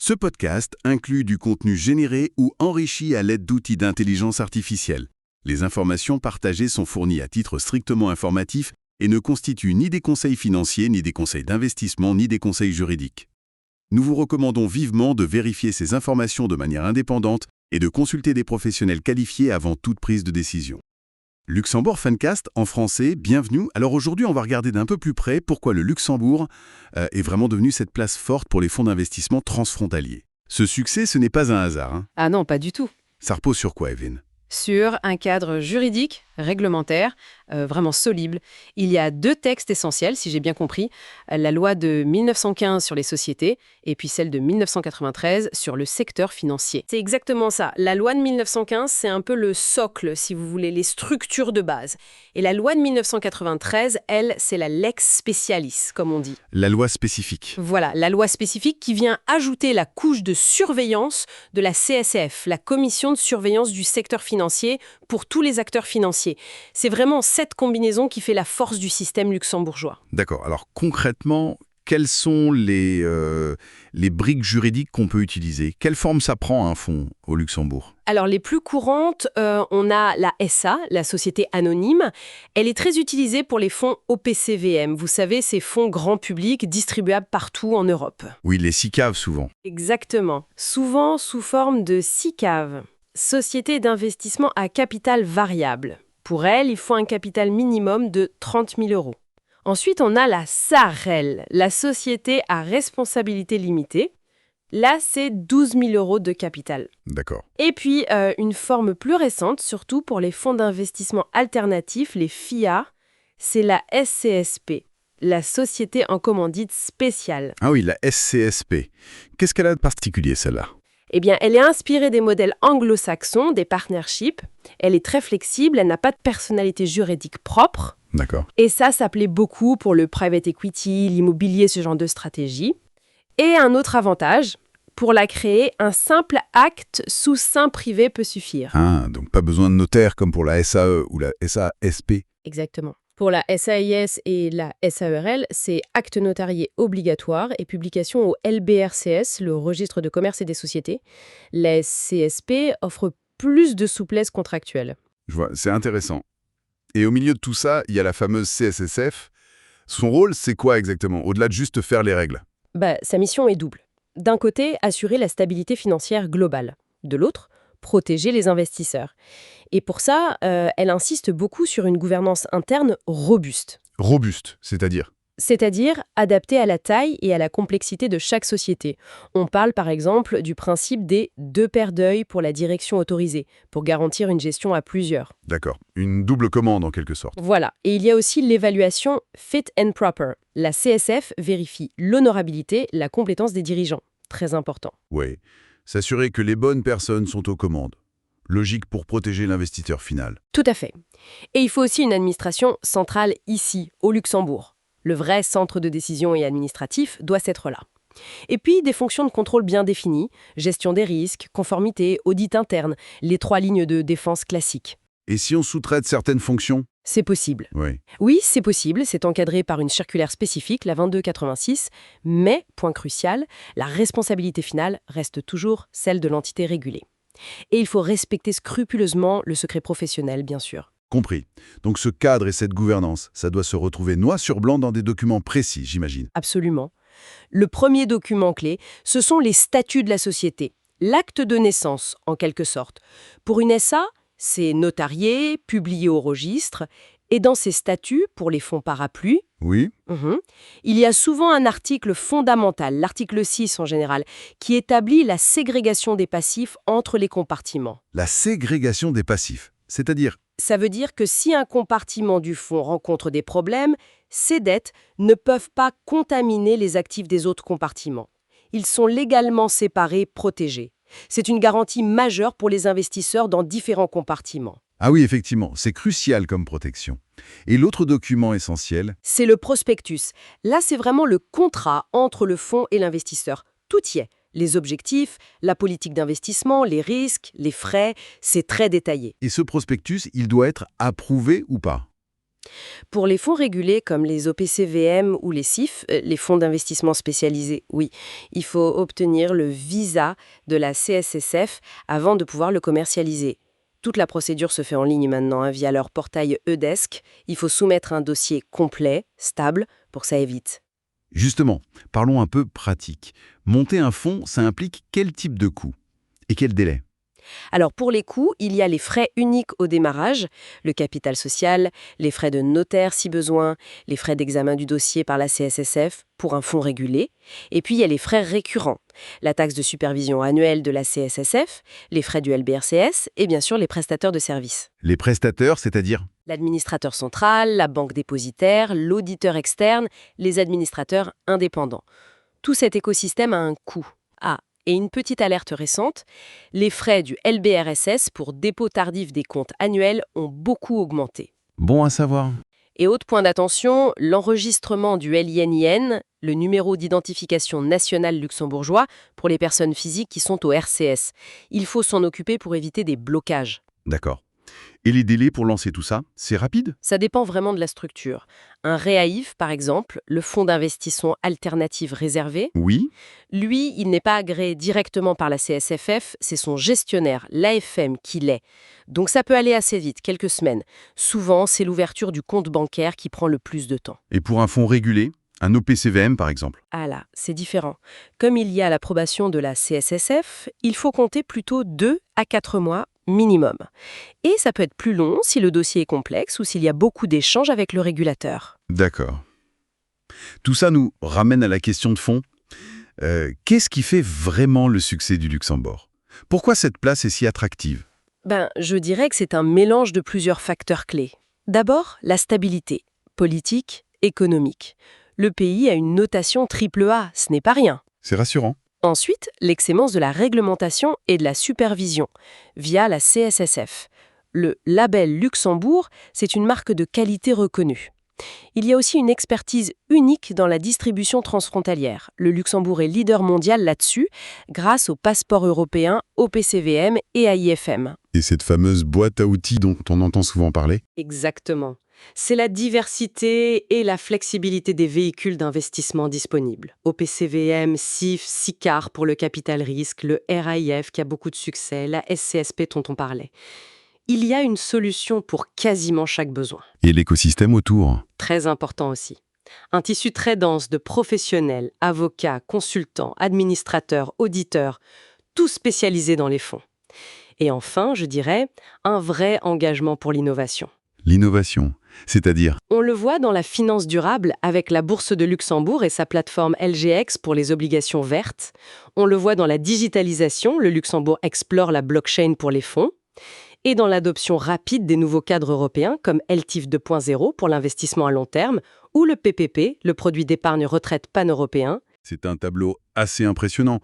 Ce podcast inclut du contenu généré ou enrichi à l'aide d'outils d'intelligence artificielle. Les informations partagées sont fournies à titre strictement informatif et ne constituent ni des conseils financiers, ni des conseils d'investissement, ni des conseils juridiques. Nous vous recommandons vivement de vérifier ces informations de manière indépendante et de consulter des professionnels qualifiés avant toute prise de décision. Luxembourg Funcast en français, bienvenue. Alors aujourd'hui, on va regarder d'un peu plus près pourquoi le Luxembourg est vraiment devenu cette place forte pour les fonds d'investissement transfrontaliers. Ce succès, ce n'est pas un hasard. Ah non, pas du tout. Ça repose sur quoi, Evelyne? Sur un cadre juridique, réglementaire, vraiment solide. Il y a 2 textes essentiels, si j'ai bien compris. La loi de 1915 sur les sociétés et puis celle de 1993 sur le secteur financier. C'est exactement ça. La loi de 1915, c'est un peu le socle, si vous voulez, les structures de base. Et la loi de 1993, elle, c'est la lex specialis, comme on dit. La loi spécifique. Voilà, la loi spécifique qui vient ajouter la couche de surveillance de la CSF, la commission de surveillance du secteur financier pour tous les acteurs financiers. C'est vraiment cette combinaison qui fait la force du système luxembourgeois. D'accord. Alors concrètement, quelles sont les briques juridiques qu'on peut utiliser? Quelle forme ça prend un fonds au Luxembourg? Alors les plus courantes, on a la SA, la société anonyme. Elle est très utilisée pour les fonds OPCVM. Vous savez, ces fonds grand public distribuables partout en Europe. Oui, les SICAV souvent. Exactement. Souvent sous forme de SICAV, Société d'investissement à capital variable. Pour elle, il faut un capital minimum de 30 000 euros. Ensuite, on a la SARL, la société à responsabilité limitée. Là, c'est 12 000 euros de capital. D'accord. Et puis, une forme plus récente, surtout pour les fonds d'investissement alternatifs, les FIA, c'est la SCSP, la société en commandite spéciale. Ah oui, la SCSP. Qu'est-ce qu'elle a de particulier, celle-là? Eh bien, elle est inspirée des modèles anglo-saxons, des partnerships. Elle est très flexible, elle n'a pas de personnalité juridique propre. D'accord. Et ça plaît beaucoup pour le private equity, l'immobilier, ce genre de stratégie. Et un autre avantage, pour la créer, un simple acte sous seing privé peut suffire. Ah, donc pas besoin de notaire comme pour la SAE ou la SASP. Exactement. Pour la SAIS et la SARL, c'est acte notarié obligatoire et publication au LBRCS, le registre de commerce et des sociétés. La CSP offre plus de souplesse contractuelle. Je vois, c'est intéressant. Et au milieu de tout ça, il y a la fameuse CSSF. Son rôle, c'est quoi exactement, au-delà de juste faire les règles? Sa mission est double. D'un côté, assurer la stabilité financière globale. De l'autre, protéger les investisseurs. Et pour ça, elle insiste beaucoup sur une gouvernance interne robuste. Robuste, c'est-à-dire? C'est-à-dire adaptée à la taille et à la complexité de chaque société. On parle par exemple du principe des 2 paires d'œils pour la direction autorisée, pour garantir une gestion à plusieurs. D'accord. Une double commande en quelque sorte. Voilà. Et il y a aussi l'évaluation fit and proper. La CSF vérifie l'honorabilité, la compétence des dirigeants. Très important. Oui. S'assurer que les bonnes personnes sont aux commandes. Logique pour protéger l'investisseur final. Tout à fait. Et il faut aussi une administration centrale ici, au Luxembourg. Le vrai centre de décision et administratif doit être là. Et puis des fonctions de contrôle bien définies, gestion des risques, conformité, audit interne, les 3 lignes de défense classiques. Et si on sous-traite certaines fonctions? C'est possible. Oui. Oui, c'est possible, c'est encadré par une circulaire spécifique, la 2286, mais, point crucial, la responsabilité finale reste toujours celle de l'entité régulée. Et il faut respecter scrupuleusement le secret professionnel, bien sûr. Compris. Donc ce cadre et cette gouvernance, ça doit se retrouver noir sur blanc dans des documents précis, j'imagine. Absolument. Le premier document clé, ce sont les statuts de la société, l'acte de naissance, en quelque sorte. Pour une SA, c'est notarié, publié au registre, et dans ces statuts, pour les fonds parapluies, Oui. il y a souvent un article fondamental, l'article 6 en général, qui établit la ségrégation des passifs entre les compartiments. La ségrégation des passifs, c'est-à-dire? Ça veut dire que si un compartiment du fonds rencontre des problèmes, ces dettes ne peuvent pas contaminer les actifs des autres compartiments. Ils sont légalement séparés, protégés. C'est une garantie majeure pour les investisseurs dans différents compartiments. Ah oui, effectivement, c'est crucial comme protection. Et l'autre document essentiel? C'est le prospectus. Là, c'est vraiment le contrat entre le fonds et l'investisseur. Tout y est. Les objectifs, la politique d'investissement, les risques, les frais, c'est très détaillé. Et ce prospectus, il doit être approuvé ou pas? Pour les fonds régulés comme les OPCVM ou les CIF, les fonds d'investissement spécialisés, oui, il faut obtenir le visa de la CSSF avant de pouvoir le commercialiser. Toute la procédure se fait en ligne maintenant via leur portail Edesk. Il faut soumettre un dossier complet, stable, pour que ça aille vite. Justement, parlons un peu pratique. Monter un fonds, ça implique quel type de coût? Et quel délai? Alors pour les coûts, il y a les frais uniques au démarrage, le capital social, les frais de notaire si besoin, les frais d'examen du dossier par la CSSF pour un fonds régulé, et puis il y a les frais récurrents, la taxe de supervision annuelle de la CSSF, les frais du LBRCS et bien sûr les prestataires de services. Les prestateurs, c'est-à-dire? L'administrateur central, la banque dépositaire, l'auditeur externe, les administrateurs indépendants. Tout cet écosystème a un coût. Ah, et une petite alerte récente, les frais du LBRSS pour dépôt tardif des comptes annuels ont beaucoup augmenté. Bon à savoir. Et autre point d'attention, l'enregistrement du LININ, le numéro d'identification national luxembourgeois, pour les personnes physiques qui sont au RCS. Il faut s'en occuper pour éviter des blocages. D'accord. Et les délais pour lancer tout ça, c'est rapide? Ça dépend vraiment de la structure. Un REAIF, par exemple, le fonds d'investissement alternatif réservé, Oui. lui, il n'est pas agréé directement par la CSFF, c'est son gestionnaire, l'AFM, qui l'est. Donc ça peut aller assez vite, quelques semaines. Souvent, c'est l'ouverture du compte bancaire qui prend le plus de temps. Et pour un fonds régulé, un OPCVM par exemple? Ah là, c'est différent. Comme il y a l'approbation de la CSSF, il faut compter plutôt 2 à 4 mois minimum. Et ça peut être plus long si le dossier est complexe ou s'il y a beaucoup d'échanges avec le régulateur. D'accord. Tout ça nous ramène à la question de fond. Qu'est-ce qui fait vraiment le succès du Luxembourg? Pourquoi cette place est si attractive? Je dirais que c'est un mélange de plusieurs facteurs clés. D'abord, la stabilité, politique, économique. Le pays a une notation AAA, ce n'est pas rien. C'est rassurant. Ensuite, l'excellence de la réglementation et de la supervision, via la CSSF. Le label Luxembourg, c'est une marque de qualité reconnue. Il y a aussi une expertise unique dans la distribution transfrontalière. Le Luxembourg est leader mondial là-dessus, grâce au passeport européen, au PCVM et à IFM. Et cette fameuse boîte à outils dont on entend souvent parler? Exactement. C'est la diversité et la flexibilité des véhicules d'investissement disponibles. OPCVM, CIF, SICAR pour le capital risque, le RAIF qui a beaucoup de succès, la SCSP dont on parlait. Il y a une solution pour quasiment chaque besoin. Et l'écosystème autour? Très important aussi. Un tissu très dense de professionnels, avocats, consultants, administrateurs, auditeurs, tous spécialisés dans les fonds. Et enfin, je dirais, un vrai engagement pour l'innovation. L'innovation, c'est-à-dire? On le voit dans la finance durable avec la Bourse de Luxembourg et sa plateforme LGX pour les obligations vertes. On le voit dans la digitalisation, le Luxembourg explore la blockchain pour les fonds. Et dans l'adoption rapide des nouveaux cadres européens comme LTIF 2.0 pour l'investissement à long terme ou le PPP, le produit d'épargne retraite pan-européen. C'est un tableau assez impressionnant.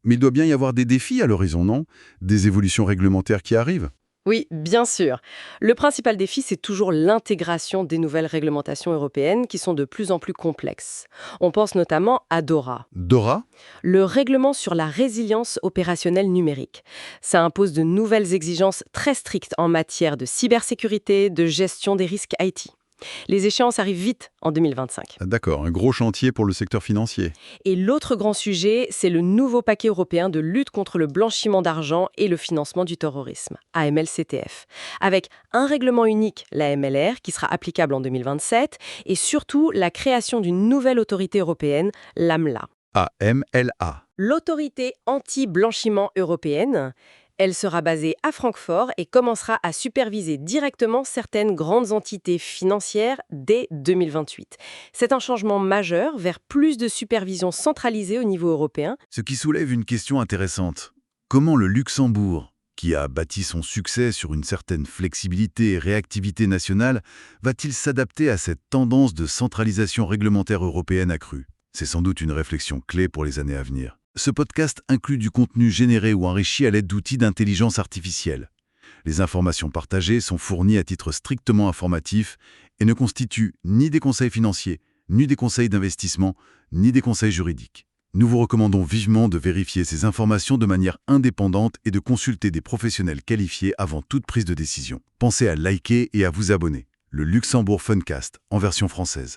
Mais il doit bien y avoir des défis à l'horizon, non? Des évolutions réglementaires qui arrivent? Oui, bien sûr. Le principal défi, c'est toujours l'intégration des nouvelles réglementations européennes qui sont de plus en plus complexes. On pense notamment à DORA, DORA? le règlement sur la résilience opérationnelle numérique. Ça impose de nouvelles exigences très strictes en matière de cybersécurité, de gestion des risques IT. Les échéances arrivent vite en 2025. D'accord, un gros chantier pour le secteur financier. Et l'autre grand sujet, c'est le nouveau paquet européen de lutte contre le blanchiment d'argent et le financement du terrorisme, AML-CTF, avec un règlement unique, l'AMLR, qui sera applicable en 2027, et surtout la création d'une nouvelle autorité européenne, l'AMLA. AMLA. L'autorité anti-blanchiment européenne. Elle sera basée à Francfort et commencera à superviser directement certaines grandes entités financières dès 2028. C'est un changement majeur vers plus de supervision centralisée au niveau européen. Ce qui soulève une question intéressante. Comment le Luxembourg, qui a bâti son succès sur une certaine flexibilité et réactivité nationale, va-t-il s'adapter à cette tendance de centralisation réglementaire européenne accrue? C'est sans doute une réflexion clé pour les années à venir. Ce podcast inclut du contenu généré ou enrichi à l'aide d'outils d'intelligence artificielle. Les informations partagées sont fournies à titre strictement informatif et ne constituent ni des conseils financiers, ni des conseils d'investissement, ni des conseils juridiques. Nous vous recommandons vivement de vérifier ces informations de manière indépendante et de consulter des professionnels qualifiés avant toute prise de décision. Pensez à liker et à vous abonner. le Luxembourg Funcast, en version française.